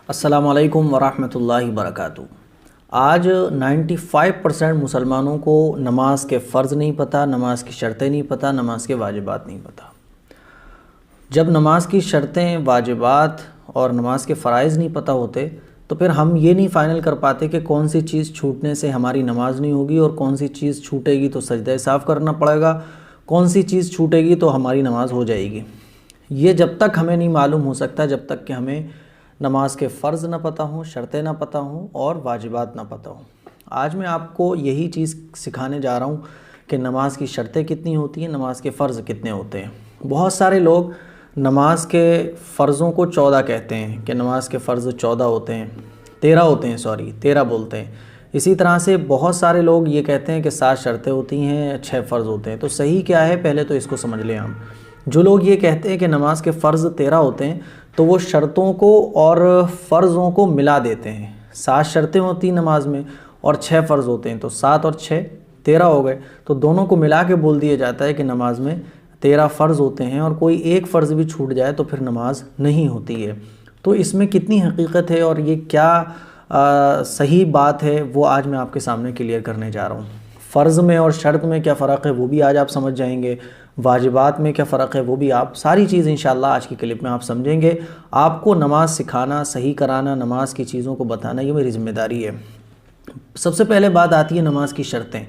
السلام علیکم ورحمۃ اللہ وبرکاتہ۔ آج 95% مسلمانوں کو نماز کے فرض نہیں پتہ، نماز کی شرطیں نہیں پتہ، نماز کے واجبات نہیں پتہ۔ جب نماز کی شرطیں، واجبات اور نماز کے فرائض نہیں پتہ ہوتے تو پھر ہم یہ نہیں فائنل کر پاتے کہ کون سی چیز چھوٹنے سے ہماری نماز نہیں ہوگی اور کون سی چیز چھوٹے گی تو سجدہ صاف کرنا پڑے گا، کون سی چیز چھوٹے گی تو ہماری نماز ہو جائے گی۔ یہ جب تک ہمیں نہیں معلوم ہو سکتا جب تک کہ ہمیں نماز کے فرض نہ پتہ ہوں، شرطیں نہ پتہ ہوں اور واجبات نہ پتہ ہوں۔ آج میں آپ کو یہی چیز سکھانے جا رہا ہوں کہ نماز کی شرطیں کتنی ہوتی ہیں، نماز کے فرض کتنے ہوتے ہیں۔ بہت سارے لوگ نماز کے فرضوں کو 14 کہتے ہیں کہ نماز کے فرض 14 ہوتے ہیں، 13 ہوتے ہیں، 13 بولتے ہیں۔ اسی طرح سے بہت سارے لوگ یہ کہتے ہیں کہ 7 شرطیں ہوتی ہیں، 6 فرض ہوتے ہیں۔ تو صحیح کیا ہے پہلے تو اس کو سمجھ لیں ہم۔ جو لوگ یہ کہتے ہیں کہ نماز کے فرض 13 ہوتے ہیں تو وہ شرطوں کو اور فرضوں کو ملا دیتے ہیں۔ 7 شرطیں ہوتی ہیں نماز میں اور 6 فرض ہوتے ہیں، تو 7 اور 6 13 ہو گئے، تو دونوں کو ملا کے بول دیا جاتا ہے کہ نماز میں 13 فرض ہوتے ہیں اور کوئی ایک فرض بھی چھوٹ جائے تو پھر نماز نہیں ہوتی ہے۔ تو اس میں کتنی حقیقت ہے اور یہ کیا صحیح بات ہے وہ آج میں آپ کے سامنے کلیئر کرنے جا رہا ہوں۔ فرض میں اور شرط میں کیا فرق ہے وہ بھی آج آپ سمجھ جائیں گے، واجبات میں کیا فرق ہے وہ بھی آپ ساری چیز انشاءاللہ آج کی کلپ میں آپ سمجھیں گے۔ آپ کو نماز سکھانا، صحیح کرانا، نماز کی چیزوں کو بتانا یہ میری ذمہ داری ہے۔ سب سے پہلے بات آتی ہے نماز کی شرطیں۔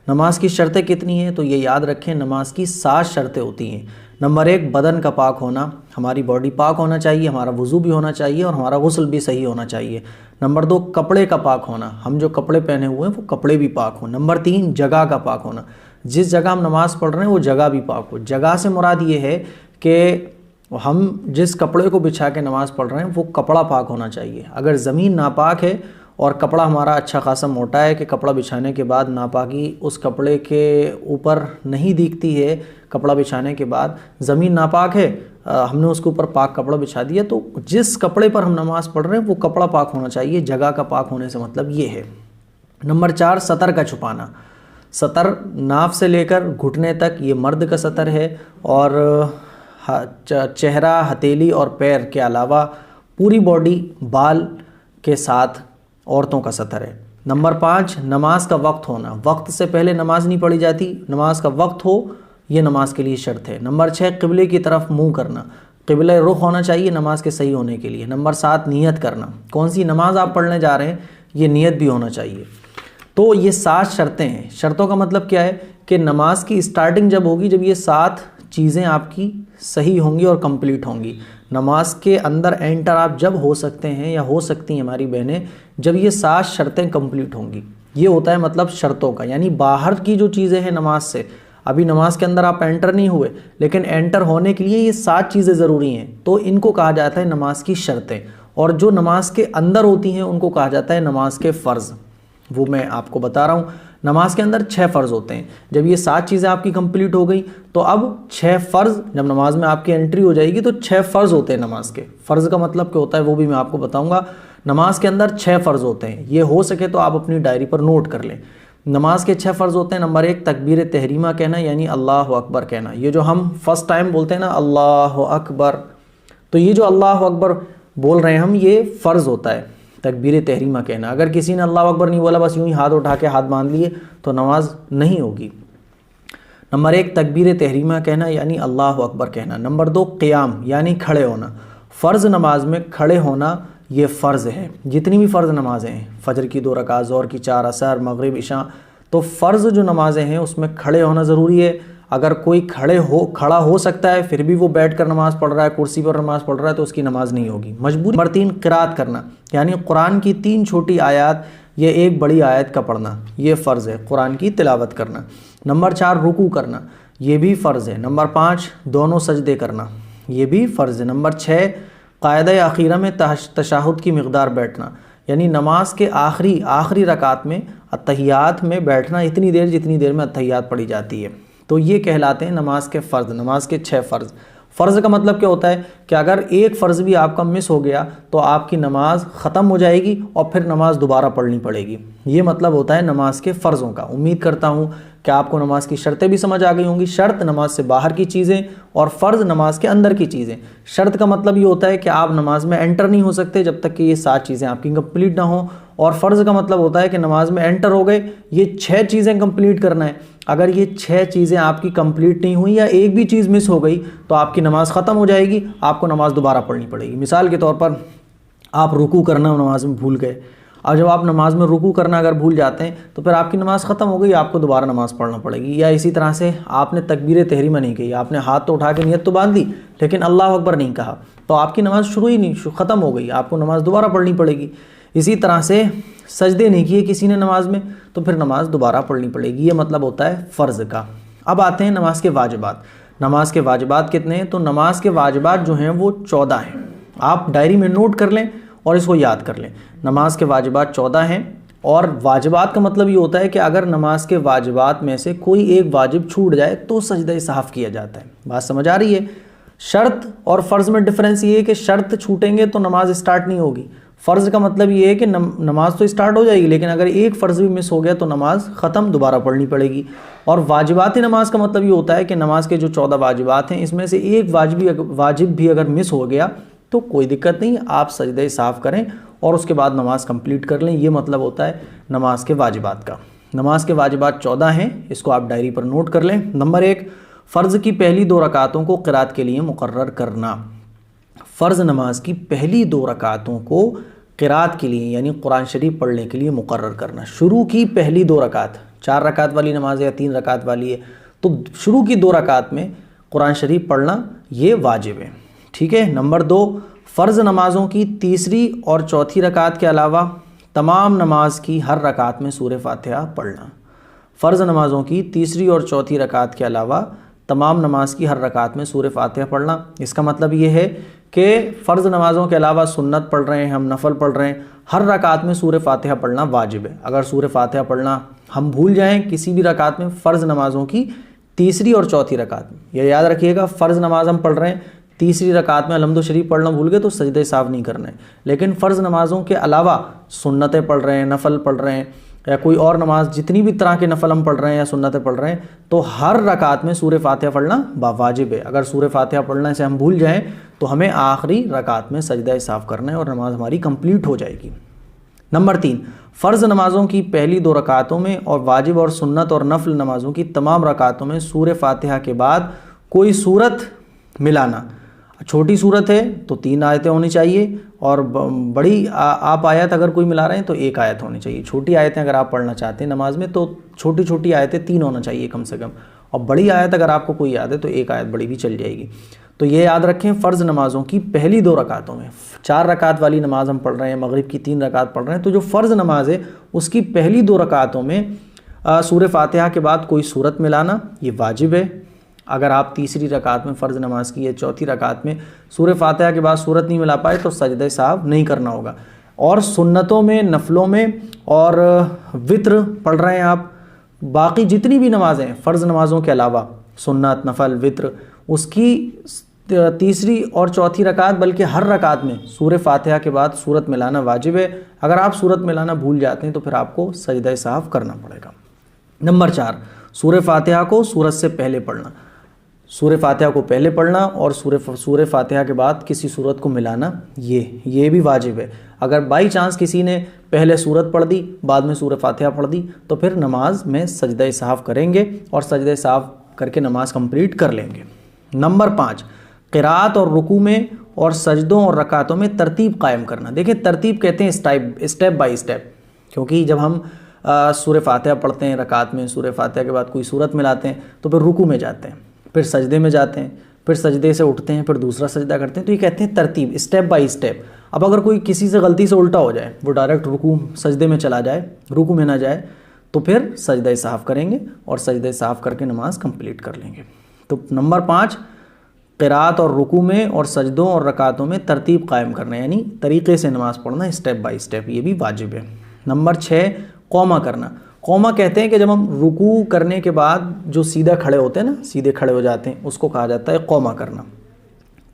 نماز کی شرطیں کتنی ہیں تو یہ یاد رکھیں، نماز کی 7 شرطیں ہوتی ہیں۔ نمبر 1 بدن کا پاک ہونا، ہماری باڈی پاک ہونا چاہیے، ہمارا وضو بھی ہونا چاہیے اور ہمارا غسل بھی صحیح ہونا چاہیے۔ نمبر 2 کپڑے کا پاک ہونا، ہم جو کپڑے پہنے ہوئے ہیں وہ کپڑے بھی پاک ہوں۔ نمبر 3 جگہ کا پاک ہونا، جس جگہ ہم نماز پڑھ رہے ہیں وہ جگہ بھی پاک ہو۔ جگہ سے مراد یہ ہے کہ ہم جس کپڑے کو بچھا کے نماز پڑھ رہے ہیں وہ کپڑا پاک ہونا چاہیے۔ اگر زمین ناپاک ہے اور کپڑا ہمارا اچھا خاصا موٹا ہے کہ کپڑا بچھانے کے بعد ناپاکی اس کپڑے کے اوپر نہیں دکھتی ہے، کپڑا بچھانے کے بعد زمین ناپاک ہے، ہم نے اس کے اوپر پاک کپڑا بچھا دیا، تو جس کپڑے پر ہم نماز پڑھ رہے ہیں وہ کپڑا پاک ہونا چاہیے۔ جگہ کا پاک ہونے سے مطلب یہ ہے۔ نمبر 4 سطر کا چھپانا، سطر ناف سے لے کر گھٹنے تک یہ مرد کا سطر ہے اور چہرہ، ہتھیلی اور پیر کے علاوہ پوری باڈی بال کے ساتھ عورتوں کا سطر ہے۔ نمبر 5 نماز کا وقت ہونا، وقت سے پہلے نماز نہیں پڑھی جاتی، نماز کا وقت ہو یہ نماز کے لیے شرط ہے۔ نمبر 6 قبلے کی طرف منہ کرنا، قبلہ رخ ہونا چاہیے نماز کے صحیح ہونے کے لیے۔ نمبر 7 نیت کرنا، کون سی نماز آپ پڑھنے جا رہے ہیں یہ نیت بھی ہونا چاہیے۔ تو یہ 7 شرطیں ہیں۔ شرطوں کا مطلب کیا ہے کہ نماز کی اسٹارٹنگ جب ہوگی جب یہ 7 چیزیں آپ کی صحیح ہوں گی اور کمپلیٹ ہوں گی۔ نماز کے اندر انٹر آپ جب ہو سکتے ہیں یا ہو سکتی ہیں ہماری بہنیں جب یہ 7 شرطیں کمپلیٹ ہوں گی۔ یہ ہوتا ہے مطلب شرطوں کا، یعنی باہر کی جو چیزیں ہیں نماز سے، ابھی نماز کے اندر آپ انٹر نہیں ہوئے لیکن انٹر ہونے کے لیے یہ 7 چیزیں ضروری ہیں، تو ان کو کہا جاتا ہے نماز کی شرطیں۔ اور جو نماز کے اندر ہوتی ہیں ان کو کہا جاتا ہے نماز کے فرض۔ وہ میں آپ کو بتا رہا ہوں۔ نماز کے اندر 6 فرض ہوتے ہیں۔ جب یہ 7 چیزیں آپ کی کمپلیٹ ہو گئی تو اب 6 فرض، جب نماز میں آپ کی انٹری ہو جائے گی تو 6 فرض ہوتے ہیں نماز کے۔ فرض کا مطلب کیا ہوتا ہے وہ بھی میں آپ کو بتاؤں گا۔ نماز کے اندر 6 فرض ہوتے ہیں، یہ ہو سکے تو آپ اپنی ڈائری پر نوٹ کر لیں۔ نماز کے 6 فرض ہوتے ہیں۔ نمبر 1 تکبیر تحریمہ کہنا، یعنی اللہ اکبر کہنا۔ یہ جو ہم فرسٹ ٹائم بولتے ہیں نا اللہ اکبر، تو یہ جو اللہ اکبر بول رہے ہیں ہم یہ فرض ہوتا ہے، تکبیر تحریمہ کہنا۔ اگر کسی نے اللہ اکبر نہیں بولا، بس یوں ہی ہاتھ اٹھا کے ہاتھ باندھ لیے تو نماز نہیں ہوگی۔ نمبر 1 تکبیر تحریمہ کہنا یعنی اللہ اکبر کہنا۔ نمبر 2 قیام یعنی کھڑے ہونا۔ فرض نماز میں کھڑے ہونا یہ فرض ہے۔ جتنی بھی فرض نمازیں ہیں، فجر کی 2 رکعت، ظہر کی 4، عصر، مغرب، عشاء، تو فرض جو نمازیں ہیں اس میں کھڑے ہونا ضروری ہے۔ اگر کوئی کھڑا ہو سکتا ہے پھر بھی وہ بیٹھ کر نماز پڑھ رہا ہے، کرسی پر نماز پڑھ رہا ہے تو اس کی نماز نہیں ہوگی، مجبوری۔ نمبر 3 قرات کرنا، یعنی قرآن کی 3 چھوٹی آیات یا 1 بڑی آیت کا پڑھنا، یہ فرض ہے، قرآن کی تلاوت کرنا۔ نمبر 4 رکوع کرنا، یہ بھی فرض ہے۔ نمبر 5 دونوں سجدے کرنا، یہ بھی فرض ہے۔ نمبر 6 قاعدہ اخیرہ میں تشہد کی مقدار بیٹھنا، یعنی نماز کے آخری رکعت میں اتحیات میں بیٹھنا اتنی دیر جتنی دیر میں اتحیات پڑھی جاتی ہے۔ تو یہ کہلاتے ہیں نماز کے فرض، نماز کے 6 فرض۔ فرض کا مطلب کیا ہوتا ہے کہ اگر ایک فرض بھی آپ کا مس ہو گیا تو آپ کی نماز ختم ہو جائے گی اور پھر نماز دوبارہ پڑھنی پڑے گی۔ یہ مطلب ہوتا ہے نماز کے فرضوں کا۔ امید کرتا ہوں کہ آپ کو نماز کی شرطیں بھی سمجھ آ گئی ہوں گی۔ شرط نماز سے باہر کی چیزیں اور فرض نماز کے اندر کی چیزیں۔ شرط کا مطلب یہ ہوتا ہے کہ آپ نماز میں انٹر نہیں ہو سکتے جب تک کہ یہ 7 چیزیں آپ کی کمپلیٹ نہ ہوں، اور فرض کا مطلب ہوتا ہے کہ نماز میں انٹر ہو گئے، یہ 6 چیزیں کمپلیٹ کرنا ہے۔ اگر یہ 6 چیزیں آپ کی کمپلیٹ نہیں ہوئی یا ایک بھی چیز مس ہو گئی تو آپ کی نماز ختم ہو جائے گی، آپ کو نماز دوبارہ پڑھنی پڑے گی۔ مثال کے طور پر آپ رکوع کرنا نماز میں بھول گئے، اور جب آپ نماز میں رکوع کرنا اگر بھول جاتے ہیں تو پھر آپ کی نماز ختم ہو گئی، آپ کو دوبارہ نماز پڑھنا پڑے گی۔ یا اسی طرح سے آپ نے تکبیر تحریمہ نہیں کہی، آپ نے ہاتھ تو اٹھا کے نیت تو باندھ دی لیکن اللہ اکبر نہیں کہا، تو آپ کی نماز شروع ہی نہیں، ختم ہو گئی، آپ کو نماز دوبارہ پڑھنی پڑے گی۔ اسی طرح سے سجدے نہیں کیے کسی نے نماز میں تو پھر نماز دوبارہ پڑھنی پڑے گی۔ یہ مطلب ہوتا ہے فرض کا۔ اب آتے ہیں نماز کے واجبات۔ نماز کے واجبات کتنے ہیں؟ تو نماز کے واجبات جو ہیں وہ 14 ہیں۔ آپ ڈائری میں نوٹ کر لیں اور اس کو یاد کر لیں۔ نماز کے واجبات 14 ہیں، اور واجبات کا مطلب یہ ہوتا ہے کہ اگر نماز کے واجبات میں سے کوئی ایک واجب چھوٹ جائے تو سجدہ سہو کیا جاتا ہے۔ بات سمجھ آ رہی ہے؟ شرط اور فرض میں ڈفرینس یہ ہے کہ شرط چھوٹیں گے تو نماز اسٹارٹ نہیں ہوگی۔ فرض کا مطلب یہ ہے کہ نماز تو اسٹارٹ ہو جائے گی لیکن اگر ایک فرض بھی مس ہو گیا تو نماز ختم، دوبارہ پڑھنی پڑے گی۔ اور واجبات نماز کا مطلب یہ ہوتا ہے کہ نماز کے جو 14 واجبات ہیں اس میں سے ایک واجب بھی اگر مس ہو گیا تو کوئی دقت نہیں، آپ سجدہ سہو کریں اور اس کے بعد نماز کمپلیٹ کر لیں۔ یہ مطلب ہوتا ہے نماز کے واجبات کا۔ نماز کے واجبات 14 ہیں، اس کو آپ ڈائری پر نوٹ کر لیں۔ نمبر 1، فرض کی پہلی 2 رکعتوں کو قرات کے لیے مقرر کرنا۔ فرض نماز کی پہلی 2 رکعتوں کو قرات کے لیے یعنی قرآن شریف پڑھنے کے لیے مقرر کرنا۔ شروع کی پہلی 2 رکعت، 4 رکعت والی نماز ہے یا 3 رکعت والی ہے، تو شروع کی 2 رکعت میں قرآن شریف پڑھنا یہ واجب ہے، ٹھیک ہے۔ نمبر 2، فرض نمازوں کی تیسری اور چوتھی رکعت کے علاوہ تمام نماز کی ہر رکعت میں سورہ فاتحہ پڑھنا۔ فرض نمازوں کی تیسری اور چوتھی رکعت کے علاوہ تمام نماز کی ہر رکعت میں سورہ فاتحہ پڑھنا۔ اس کا مطلب یہ ہے کہ فرض نمازوں کے علاوہ سنت پڑھ رہے ہیں، ہم نفل پڑھ رہے ہیں، ہر رکعت میں سورہ فاتحہ پڑھنا واجب ہے۔ اگر سورہ فاتحہ پڑھنا ہم بھول جائیں کسی بھی رکعت میں، فرض نمازوں کی تیسری اور چوتھی رکعت میں، یہ یاد رکھیے گا، فرض نماز ہم پڑھ رہے ہیں، تیسری رکعت میں الحمد شریف پڑھنا بھول گئے تو سجدہ سہو نہیں کرنا ہے، لیکن فرض نمازوں کے علاوہ سنتیں پڑھ رہے ہیں، نفل پڑھ رہے ہیں، یا کوئی اور نماز، جتنی بھی طرح کے نفل ہم پڑھ رہے ہیں یا سنتیں پڑھ رہے ہیں، تو ہر رکعت میں سورہ فاتحہ پڑھنا واجب ہے۔ اگر سورہ فاتحہ پڑھنے سے ہم بھول جائیں تو ہمیں آخری رکعت میں سجدہ سہو کرنا ہے اور نماز ہماری کمپلیٹ ہو جائے گی۔ نمبر 3، فرض نمازوں کی پہلی 2 رکعتوں میں اور واجب اور سنت اور نفل نمازوں کی تمام رکعتوں میں سورہ فاتحہ کے بعد کوئی سورت ملانا۔ چھوٹی صورت ہے تو 3 آیتیں ہونی چاہیے، اور بڑی آپ آیت اگر کوئی ملا رہے ہیں تو 1 آیت ہونی چاہیے۔ چھوٹی آیتیں اگر آپ پڑھنا چاہتے ہیں نماز میں تو چھوٹی چھوٹی آیتیں 3 ہونا چاہیے کم سے کم، اور بڑی آیت اگر آپ کو کوئی یاد ہے تو 1 آیت بڑی بھی چل جائے گی۔ تو یہ یاد رکھیں، فرض نمازوں کی پہلی 2 رکعتوں میں، 4 رکعت والی نماز ہم پڑھ رہے ہیں، مغرب کی 3 رکعت پڑھ رہے ہیں، تو جو فرض نماز ہے اس کی پہلی 2 رکعتوں میں سورہ فاتحہ کے بعد کوئی سورت ملانا یہ واجب ہے۔ اگر آپ تیسری رکعت میں فرض نماز کی ہے، چوتھی رکعت میں سورہ فاتحہ کے بعد سورت نہیں ملا پائے تو سجدہ سہو نہیں کرنا ہوگا۔ اور سنتوں میں، نفلوں میں اور وطر پڑھ رہے ہیں آپ، باقی جتنی بھی نمازیں فرض نمازوں کے علاوہ، سنت، نفل، وطر، اس کی تیسری اور چوتھی رکعت بلکہ ہر رکعت میں سورہ فاتحہ کے بعد سورت ملانا واجب ہے۔ اگر آپ سورت ملانا بھول جاتے ہیں تو پھر آپ کو سجدہ سہو کرنا پڑے گا۔ نمبر 4، سورہ فاتحہ کو سورت سے پہلے پڑھنا۔ سورہ فاتحہ کو پہلے پڑھنا اور سورہ فاتحہ کے بعد کسی سورت کو ملانا یہ بھی واجب ہے۔ اگر بائی چانس کسی نے پہلے سورت پڑھ دی بعد میں سورہ فاتحہ پڑھ دی تو پھر نماز میں سجدہ سہو کریں گے اور سجدہ سہو کر کے نماز کمپلیٹ کر لیں گے۔ نمبر 5، قرات اور رکوع میں اور سجدوں اور رکعتوں میں ترتیب قائم کرنا۔ دیکھیں ترتیب کہتے ہیں اسٹیپ بائی اسٹیپ، کیونکہ جب ہم سورہ فاتحہ پڑھتے ہیں رکعت میں، سورہ فاتحہ کے بعد کوئی سورت ملاتے ہیں تو پھر رکوع میں جاتے ہیں، پھر سجدے میں جاتے ہیں، پھر سجدے سے اٹھتے ہیں، پھر دوسرا سجدہ کرتے ہیں، تو یہ کہتے ہیں ترتیب، اسٹیپ بائی اسٹیپ۔ اب اگر کوئی کسی سے غلطی سے الٹا ہو جائے، وہ ڈائریکٹ رکوع سجدے میں چلا جائے، رکوع میں نہ جائے، تو پھر سجدہ سہو کریں گے اور سجدہ سہو کر کے نماز کمپلیٹ کر لیں گے۔ تو نمبر 5، قرات اور رکوع میں اور سجدوں اور رکعتوں میں ترتیب قائم کرنا، یعنی طریقے سے نماز پڑھنا اسٹیپ بائی اسٹیپ، یہ بھی واجب ہے۔ نمبر 6، قوما کرنا۔ قوما کہتے ہیں کہ جب ہم رکوع کرنے کے بعد جو سیدھا کھڑے ہوتے ہیں نا، سیدھے کھڑے ہو جاتے ہیں، اس کو کہا جاتا ہے قوما کرنا۔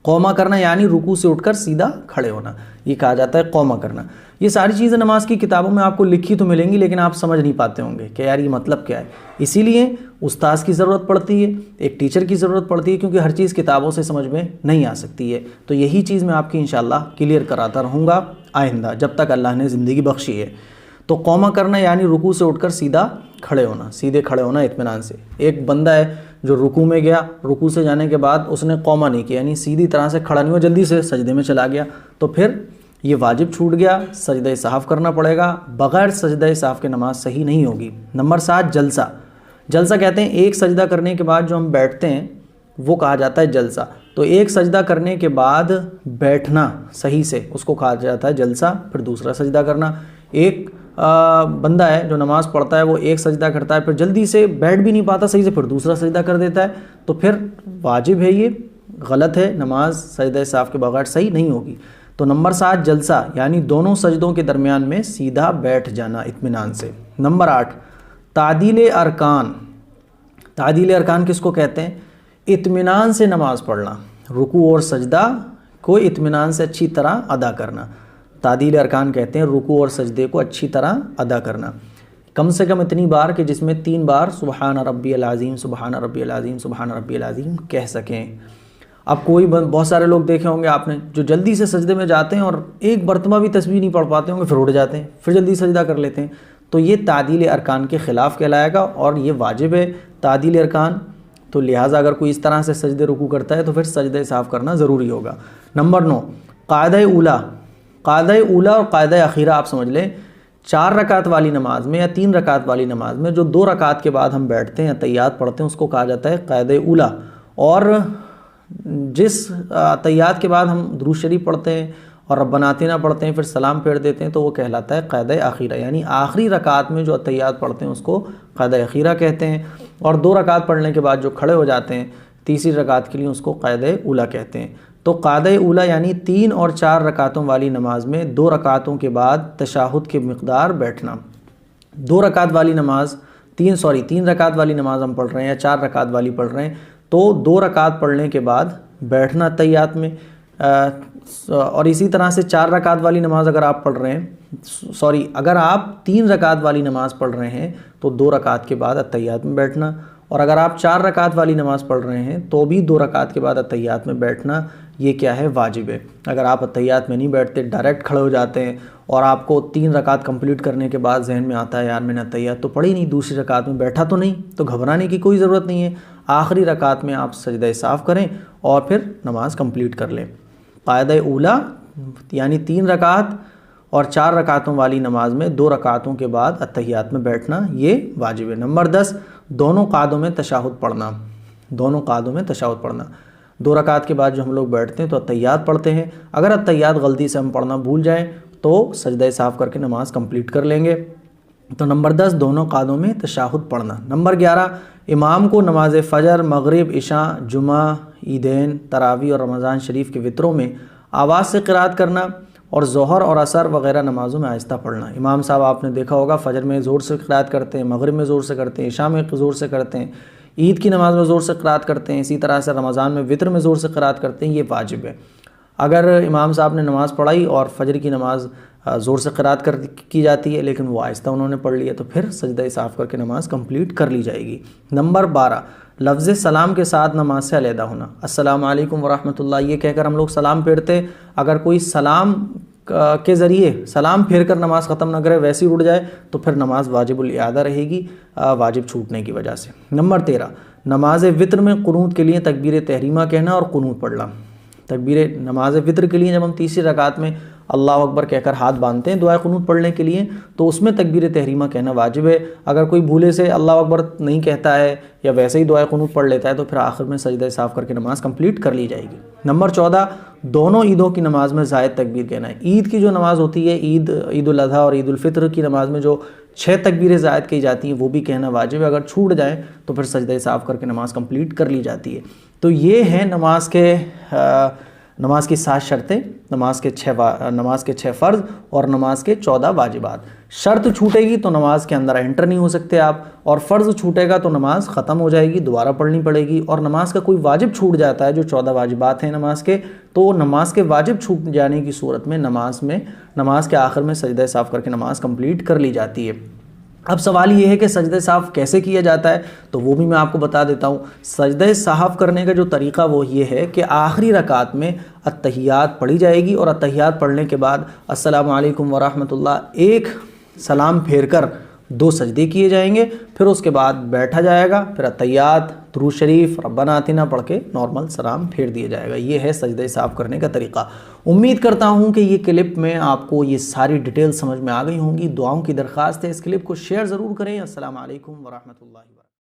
قوما کرنا یعنی رکوع سے اٹھ کر سیدھا کھڑے ہونا، یہ کہا جاتا ہے قوما کرنا۔ یہ ساری چیزیں نماز کی کتابوں میں آپ کو لکھی تو ملیں گی، لیکن آپ سمجھ نہیں پاتے ہوں گے کہ یار یہ مطلب کیا ہے۔ اسی لیے استاذ کی ضرورت پڑتی ہے، ایک ٹیچر کی ضرورت پڑتی ہے، کیونکہ ہر چیز کتابوں سے سمجھ میں نہیں آ سکتی ہے۔ تو یہی چیز میں آپ کی انشاءاللہ کلیئر کراتا رہوں گا آئندہ جب تک اللہ نے زندگی بخشی ہے۔ تو قوما کرنا یعنی رکوع سے اٹھ کر سیدھا کھڑے ہونا، سیدھے کھڑے ہونا اطمینان سے۔ ایک بندہ ہے جو رکوع میں گیا، رکوع سے جانے کے بعد اس نے قوما نہیں کیا، یعنی سیدھی طرح سے کھڑا نہیں ہوا، جلدی سے سجدے میں چلا گیا، تو پھر یہ واجب چھوٹ گیا، سجدہ سہو کرنا پڑے گا۔ بغیر سجدہ سہو کے نماز صحیح نہیں ہوگی۔ نمبر 7 جلسہ۔ جلسہ کہتے ہیں ایک سجدہ کرنے کے بعد جو ہم بیٹھتے ہیں وہ کہا جاتا ہے جلسہ۔ تو ایک سجدہ کرنے کے بعد بیٹھنا صحیح سے اس کو کہا جاتا ہے جلسہ، پھر دوسرا سجدہ کرنا۔ ایک بندہ ہے جو نماز پڑھتا ہے، وہ ایک سجدہ کرتا ہے، پھر جلدی سے بیٹھ بھی نہیں پاتا صحیح سے، پھر دوسرا سجدہ کر دیتا ہے، تو پھر واجب ہے، یہ غلط ہے، نماز سجدہ سہو کے بغیر صحیح نہیں ہوگی۔ تو نمبر 7 جلسہ یعنی دونوں سجدوں کے درمیان میں سیدھا بیٹھ جانا اطمینان سے۔ نمبر 8 تعدیل ارکان۔ تعدیل ارکان کس کو کہتے ہیں؟ اطمینان سے نماز پڑھنا، رکوع اور سجدہ کو اطمینان سے اچھی طرح ادا کرنا، تعدیل ارکان کہتے ہیں رکوع اور سجدے کو اچھی طرح ادا کرنا، کم سے کم اتنی بار کہ جس میں 3 بار سبحان ربی العظیم سبحان ربی العظیم سبحان ربی العظیم کہہ سکیں۔ اب بہت سارے لوگ دیکھے ہوں گے آپ نے جو جلدی سے سجدے میں جاتے ہیں اور ایک مرتبہ بھی تسبیح نہیں پڑھ پاتے ہوں گے، پھر اٹھ جاتے ہیں، پھر جلدی سجدہ کر لیتے ہیں، تو یہ تعدیل ارکان کے خلاف کہلائے گا، اور یہ واجب ہے تعدیل ارکان۔ تو لہٰذا اگر کوئی اس طرح سے سجدے رکوع کرتا ہے تو پھر سجدہ سہو کرنا ضروری ہوگا۔ نمبر 9 قاعدہ اولیٰ۔ قاعدہ اولیٰ اور قاعدہ اخیرہ آپ سمجھ لیں، 4 رکعت والی نماز میں یا 3 رکعت والی نماز میں جو 2 رکعت کے بعد ہم بیٹھتے ہیں تحیات پڑھتے ہیں اس کو کہا جاتا ہے قاعدہ اولیٰ، اور جس تحیات کے بعد ہم درود شریف پڑھتے ہیں اور ربنا آتنا پڑھتے ہیں پھر سلام پھیر دیتے ہیں تو وہ کہلاتا ہے قاعدہ اخیرہ، یعنی آخری رکعت میں جو تحیات پڑھتے ہیں اس کو قاعدہ اخیرہ کہتے ہیں، اور 2 رکعت پڑھنے کے بعد جو کھڑے ہو جاتے ہیں تیسری رکعت کے لیے اس کو قاعدہ اولیٰ کہتے ہیں۔ تو قاعدہ اولیٰ یعنی 3 اور 4 رکعتوں والی نماز میں 2 رکعتوں کے بعد تشہد کی مقدار بیٹھنا۔ 2 رکعت والی نماز 3 رکعت والی نماز ہم پڑھ رہے ہیں یا 4 رکعت والی پڑھ رہے ہیں تو 2 رکعت پڑھنے کے بعد بیٹھنا تحیات میں، اور اسی طرح سے 4 رکعت والی نماز اگر آپ پڑھ رہے ہیں اگر آپ 3 رکعت والی نماز پڑھ رہے ہیں تو 2 رکعت کے بعد اتحیات میں بیٹھنا، اور اگر آپ 4 رکعت والی نماز پڑھ رہے ہیں تو بھی 2 رکعت کے بعد اتحیات میں بیٹھنا، یہ کیا ہے؟ واجب ہے۔ اگر آپ اتحیات میں نہیں بیٹھتے ڈائریکٹ کھڑے ہو جاتے ہیں اور آپ کو 3 رکعت کمپلیٹ کرنے کے بعد ذہن میں آتا ہے یار میں نے اتحیات تو پڑھی نہیں، دوسری رکعت میں بیٹھا تو نہیں، تو گھبرانے کی کوئی ضرورت نہیں ہے، آخری رکعت میں آپ سجدہ سہو کریں اور پھر نماز کمپلیٹ کر لیں۔ قاعدہ اولیٰ یعنی 3 رکعت اور 4 رکعتوں والی نماز میں 2 رکعتوں کے بعد اتحیات میں بیٹھنا یہ واجب ہے۔ نمبر 10 دونوں قعدوں میں تشہد پڑھنا۔ دونوں قعدوں میں تشہد پڑھنا، 2 رکعت کے بعد جو ہم لوگ بیٹھتے ہیں تو اتحیات پڑھتے ہیں، اگر اتحیات غلطی سے ہم پڑھنا بھول جائیں تو سجدہ سہو کر کے نماز کمپلیٹ کر لیں گے۔ تو نمبر 10 دونوں قعدوں میں تشہد پڑھنا۔ نمبر 11 امام کو نماز فجر، مغرب، عشاء، جمعہ، عیدین، تراویح اور رمضان شریف کے وطروں میں آواز سے قرات کرنا، اور ظہر اور عصر وغیرہ نمازوں میں آہستہ پڑھنا۔ امام صاحب آپ نے دیکھا ہوگا فجر میں زور سے قرات کرتے ہیں، مغرب میں زور سے کرتے ہیں، عشاء میں زور سے کرتے ہیں، عید کی نماز میں زور سے قرات کرتے ہیں، اسی طرح سے رمضان میں وطر میں زور سے قرات کرتے ہیں، یہ واجب ہے۔ اگر امام صاحب نے نماز پڑھائی اور فجر کی نماز زور سے قرات کی جاتی ہے لیکن وہ آہستہ انہوں نے پڑھ لیا تو پھر سجدہ سہو کر کے نماز کمپلیٹ کر لی جائے گی۔ نمبر 12 لفظ سلام کے ساتھ نماز سے علیحدہ ہونا۔ السلام علیکم ورحمۃ اللہ یہ کہہ کر ہم لوگ سلام پھیرتے، اگر کوئی سلام کے ذریعے سلام پھیر کر نماز ختم نہ کرے ویسے ہی اٹھ جائے تو پھر نماز واجب الاعادہ رہے گی، واجب چھوٹنے کی وجہ سے۔ نمبر 13 نماز وطر میں قنوت کے لیے تکبیر تحریمہ کہنا اور قنوت پڑھنا۔ نماز وطر کے لیے جب ہم تیسری رکعت میں اللہ اکبر کہہ کر ہاتھ باندھتے ہیں دعائے قنوت پڑھنے کے لیے تو اس میں تکبیر تحریمہ کہنا واجب ہے۔ اگر کوئی بھولے سے اللہ اکبر نہیں کہتا ہے یا ویسے ہی دعائے قنوت پڑھ لیتا ہے تو پھر آخر میں سجدہ سہو کر کے نماز کمپلیٹ کر لی جائے گی۔ نمبر 14 دونوں عیدوں کی نماز میں زائد تکبیر کہنا ہے۔ عید کی جو نماز ہوتی ہے عید الاضحیٰ اور عید الفطر کی نماز میں جو 6 تکبیریں زائد کی جاتی ہیں وہ بھی کہنا واجب ہے، اگر چھوٹ جائے تو پھر سجدہ سہو کر کے نماز کمپلیٹ کر لی جاتی ہے۔ تو یہ ہیں نماز کے نماز کی 7 شرطیں، نماز کے 6 فرض اور نماز کے 14 واجبات۔ شرط چھوٹے گی تو نماز کے اندر انٹر نہیں ہو سکتے آپ، اور فرض چھوٹے گا تو نماز ختم ہو جائے گی، دوبارہ پڑھنی پڑے گی۔ اور نماز کا کوئی واجب چھوٹ جاتا ہے، جو 14 واجبات ہیں نماز کے، تو نماز کے واجب چھوٹ جانے کی صورت میں نماز کے آخر میں سجدہ صاف کر کے نماز کمپلیٹ کر لی جاتی ہے۔ اب سوال یہ ہے کہ سجدہ صاف کیسے کیا جاتا ہے، تو وہ بھی میں آپ کو بتا دیتا ہوں۔ سجدہ صاف کرنے کا جو طریقہ وہ یہ ہے کہ آخری رکعت میں التحیات پڑھی جائے گی، اور التحیات پڑھنے کے بعد السلام علیکم ورحمۃ اللہ ایک سلام پھیر کر 2 سجدے کیے جائیں گے، پھر اس کے بعد بیٹھا جائے گا، پھر التحیات، درود شریف، ربنا آتنا پڑھ کے نارمل سلام پھیر دیا جائے گا۔ یہ ہے سجدہ صاف کرنے کا طریقہ۔ امید کرتا ہوں کہ یہ کلپ میں آپ کو یہ ساری ڈیٹیل سمجھ میں آ گئی ہوں گی۔ دعاؤں کی درخواست ہے، اس کلپ کو شیئر ضرور کریں۔ السلام علیکم ورحمۃ اللہ وبرکاتہ۔